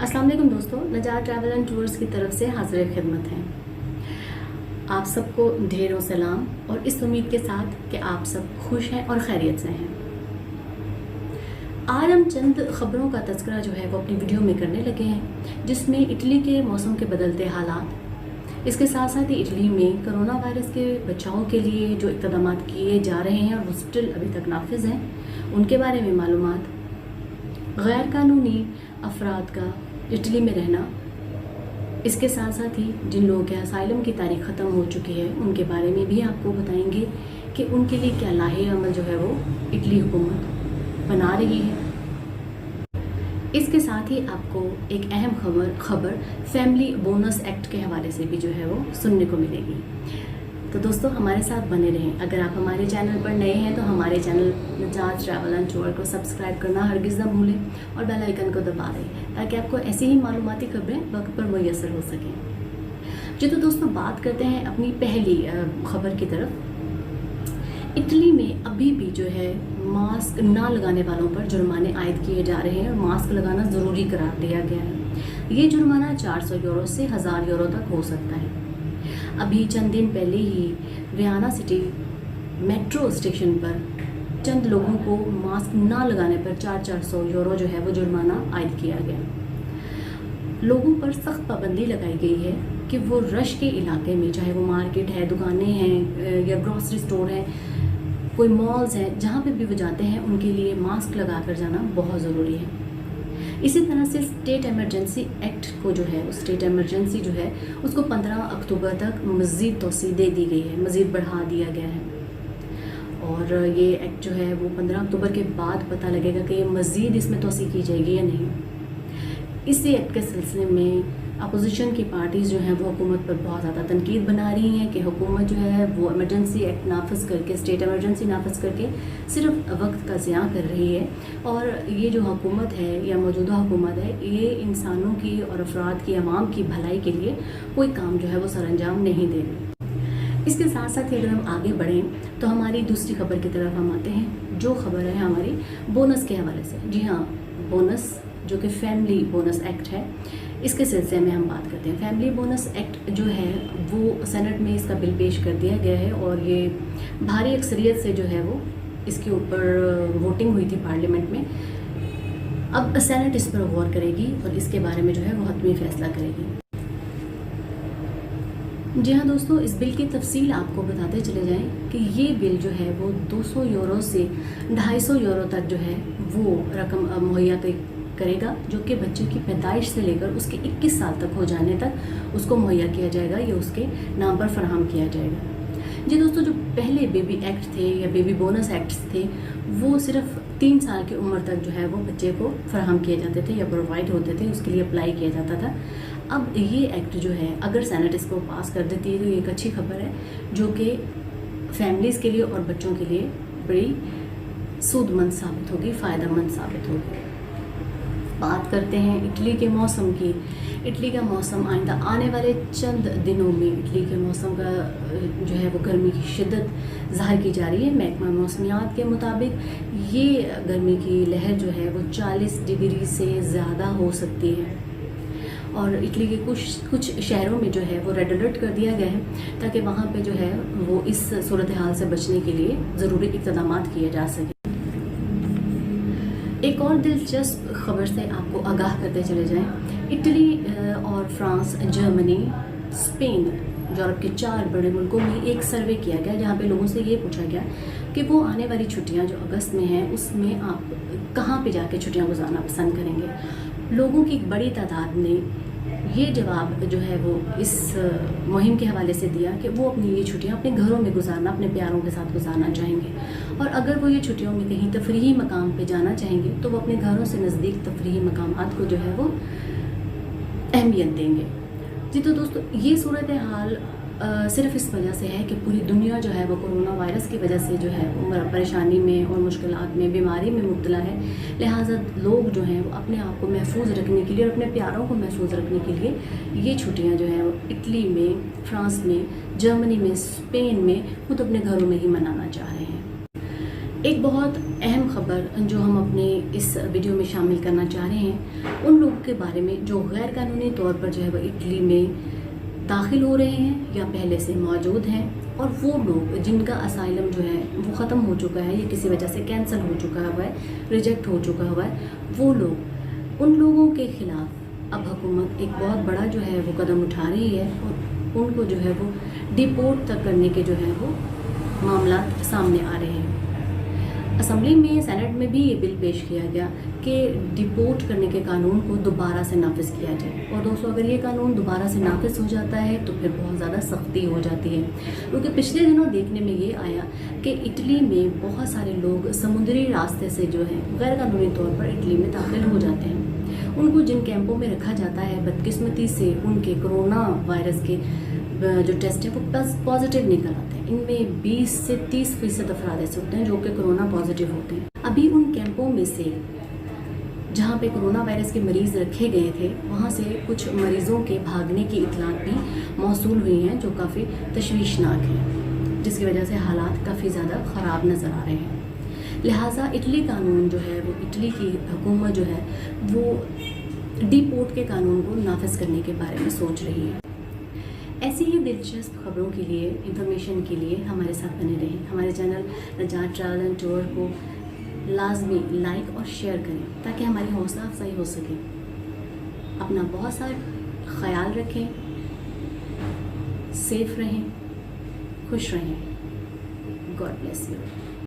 अस्सलाम वालेकुम दोस्तों, नजात ट्रैवल एंड टूर्स की तरफ से हाजिर खिदमत हैं। आप सबको ढेरों सलाम और इस उम्मीद के साथ कि आप सब खुश हैं और खैरियत से हैं। आज हम चंद ख़बरों का तज़किरा जो है वो अपनी वीडियो में करने लगे हैं, जिसमें इटली के मौसम के बदलते हालात, इसके साथ साथ ही इटली में कोरोना वायरस के बचाव के लिए जो इक़दाम किए जा रहे हैं और वो स्टिल अभी तक नाफिज हैं, उनके बारे में मालूमात, गैर कानूनी अफराद का इटली में रहना, इसके साथ साथ ही जिन लोगों के असाइलम की तारीख ख़त्म हो चुकी है उनके बारे में भी आपको बताएंगे कि उनके लिए क्या लाहे अमल जो है वो इटली हुकूमत बना रही है। इसके साथ ही आपको एक अहम खबर फैमिली बोनस एक्ट के हवाले से भी जो है वो सुनने को मिलेगी। तो दोस्तों हमारे साथ बने रहें। अगर आप हमारे चैनल पर नए हैं तो हमारे चैनल नजात ट्रैवल एंड टूर को सब्सक्राइब करना हरगिज़ न भूलें और बेल आइकन को दबा दें ताकि आपको ऐसी ही मालूमाती खबरें वक्त पर मुयसर हो सकें। जी तो दोस्तों बात करते हैं अपनी पहली खबर की तरफ। इटली में अभी भी जो है मास्क ना लगाने वालों पर जुर्माने आयद किए जा रहे हैं और मास्क लगाना ज़रूरी करार दिया गया है। ये जुर्माना 400 यूरो से 1000 यूरो तक हो सकता है। अभी चंद दिन पहले ही वियना सिटी मेट्रो स्टेशन पर चंद लोगों को मास्क ना लगाने पर 400 यूरो जो है वो जुर्माना आयद किया गया। लोगों पर सख्त पाबंदी लगाई गई है कि वो रश के इलाके में, चाहे वो मार्केट है, दुकानें हैं या ग्रॉसरी स्टोर है, कोई मॉल्स हैं, जहाँ पे भी वो जाते हैं उनके लिए मास्क लगा कर जाना बहुत ज़रूरी है। इसी तरह से स्टेट इमरजेंसी एक्ट को जो है, स्टेट इमरजेंसी जो है उसको 15 अक्टूबर तक मज़ीद तोसी दे दी गई है, मज़ीद बढ़ा दिया गया है। और ये एक्ट जो है वो 15 अक्टूबर के बाद पता लगेगा कि ये मज़ीद इसमें तोसी की जाएगी या नहीं। इसी एक्ट के सिलसिले में अपोजिशन की पार्टीज़ जो हैं वो हुकूमत पर बहुत ज़्यादा तनकीद बना रही हैं कि हुकूमत जो है वो इमरजेंसी एक्ट नाफिज करके, स्टेट इमरजेंसी नाफिज करके सिर्फ वक्त का ज़िया कर रही है। और ये जो हुकूमत है या मौजूदा हुकूमत है, ये इंसानों की और अफराद की, आवाम की भलाई के लिए कोई काम जो है वो सरअंजाम नहीं दे रही। इसके साथ साथ ही अगर हम आगे बढ़ें तो हमारी दूसरी खबर की तरफ हम आते हैं, जो खबर है हमारी बोनस के हवाले से। जी हाँ, बोनस जो कि फैमिली बोनस एक्ट है, इसके सिलसिले में हम बात करते हैं। फैमिली बोनस एक्ट जो है वो सेनेट में इसका बिल पेश कर दिया गया है और ये भारी अक्सरियत से जो है वो इसके ऊपर वोटिंग हुई थी पार्लियामेंट में। अब सेनेट इस पर गौर करेगी और इसके बारे में जो है वो हतमी फैसला करेगी। जी हाँ दोस्तों, इस बिल की तफसील आपको बताते चले जाएं कि ये बिल जो है वो 200 यूरो से 250 यूरो तक जो है वो रकम मुहैया करेगा, जो कि बच्चे की पैदाइश से लेकर उसके 21 साल तक हो जाने तक उसको मुहैया किया जाएगा, ये उसके नाम पर फराहम किया जाएगा। जी दोस्तों, जो पहले बेबी एक्ट थे या बेबी बोनस एक्ट्स थे वो सिर्फ 3 साल की उम्र तक जो है वो बच्चे को फराहम किए जाते थे या प्रोवाइड होते थे, उसके लिए अप्लाई किया जाता था। अब ये एक्ट जो है अगर सेनेट इसको पास कर देती है तो ये एक अच्छी खबर है, जो कि फैमिलीज़ के लिए और बच्चों के लिए बड़ी सूदमंद साबित होगी, फ़ायदेमंद साबित होगी। बात करते हैं इटली के मौसम की। इटली का मौसम आइंदा आने वाले चंद दिनों में इटली के मौसम का जो है वो गर्मी की शिद्दत ज़ाहिर की जा रही है। महकमा मौसमियात के मुताबिक ये गर्मी की लहर जो है वो 40 डिग्री से ज़्यादा हो सकती है और इटली के कुछ शहरों में जो है वो रेड अलर्ट कर दिया गया है ताकि वहाँ पे जो है वो इस सूरत हाल से बचने के लिए ज़रूरी इक़दाम किए जा सकें। एक और दिलचस्प खबर से आपको आगाह करते चले जाएं। इटली और फ्रांस, जर्मनी, स्पेन, यूरोप के 4 बड़े मुल्कों में एक सर्वे किया गया जहां पे लोगों से ये पूछा गया कि वो आने वाली छुट्टियां जो अगस्त में हैं उसमें आप कहां पे जाके छुट्टियां गुजारना पसंद करेंगे। लोगों की एक बड़ी तादाद ने ये जवाब जो है वो इस मुहिम के हवाले से दिया कि वो अपनी ये छुट्टियां अपने घरों में गुजारना, अपने प्यारों के साथ गुजारना चाहेंगे और अगर वो ये छुट्टियों में कहीं तफरीही मकाम पे जाना चाहेंगे तो वो अपने घरों से नज़दीक तफरीही मकामात को जो है वो अहमियत देंगे। जी तो दोस्तों, ये सूरत हाल सिर्फ इस वजह से है कि पूरी दुनिया जो है वो कोरोना वायरस की वजह से जो है वो परेशानी में और मुश्किलात में, बीमारी में मुब्तला है। लिहाजा लोग जो हैं वो अपने आप को महफूज रखने के लिए और अपने प्यारों को महफूज रखने के लिए ये छुट्टियां जो हैं वो इटली में, फ्रांस में, जर्मनी में, स्पेन में खुद अपने घरों में ही मनाना चाह रहे हैं। ایک بہت اہم خبر جو ہم اپنے اس ویڈیو میں شامل کرنا چاہ رہے ہیں ان لوگوں کے بارے میں جو غیر قانونی طور پر جو ہے وہ اٹلی میں داخل ہو رہے ہیں یا پہلے سے موجود ہیں، اور وہ لوگ جن کا اسائلم جو ہے وہ ختم ہو چکا ہے یا کسی وجہ سے کینسل ہو چکا ہوا ہے، ریجیکٹ ہو چکا ہوا ہے، وہ لوگ، ان لوگوں کے خلاف اب حکومت ایک بہت بڑا جو ہے وہ قدم اٹھا رہی ہے اور ان کو جو ہے وہ ڈیپورٹ تک کرنے کے جو ہے وہ معاملات سامنے آ رہے ہیں۔ اسمبلی میں، سینٹ میں بھی یہ بل پیش کیا گیا کہ ڈیپورٹ کرنے کے قانون کو دوبارہ سے نافذ کیا جائے، اور دوستو اگر یہ قانون دوبارہ سے نافذ ہو جاتا ہے تو پھر بہت زیادہ سختی ہو جاتی ہے، کیونکہ پچھلے دنوں دیکھنے میں یہ آیا کہ اٹلی میں بہت سارے لوگ سمندری راستے سے جو ہے غیر قانونی طور پر اٹلی میں داخل ہو جاتے ہیں۔ ان کو جن کیمپوں میں رکھا جاتا ہے بدقسمتی سے ان کے کرونا وائرس کے جو ٹیسٹ ہیں وہ پازیٹیو نکل آتے ہیں۔ ان میں 20 سے 30% افراد ایسے ہوتے ہیں جو کہ کرونا پازیٹیو ہوتے ہیں۔ ابھی ان کیمپوں میں سے جہاں پہ کرونا وائرس کے مریض رکھے گئے تھے وہاں سے کچھ مریضوں کے بھاگنے کی اطلاعات بھی موصول ہوئی ہیں جو کافی تشویشناک ہیں، جس کی وجہ سے حالات کافی زیادہ خراب نظر آ رہے ہیں۔ لہٰذا اٹلی قانون جو ہے وہ، اٹلی کی حکومت جو ہے وہ ڈیپورٹ کے قانون کو نافذ کرنے کے بارے میں سوچ رہی ہے۔ ایسی ہی دلچسپ خبروں کے لیے، انفارمیشن کے لیے ہمارے ساتھ بنے رہیں۔ ہمارے چینل نجات ٹریول اینڈ ٹور کو لازمی لائک اور شیئر کریں تاکہ ہماری حوصلہ افزائی ہو سکے۔ اپنا بہت سارا خیال رکھیں، سیف رہیں، خوش رہیں۔ God bless you.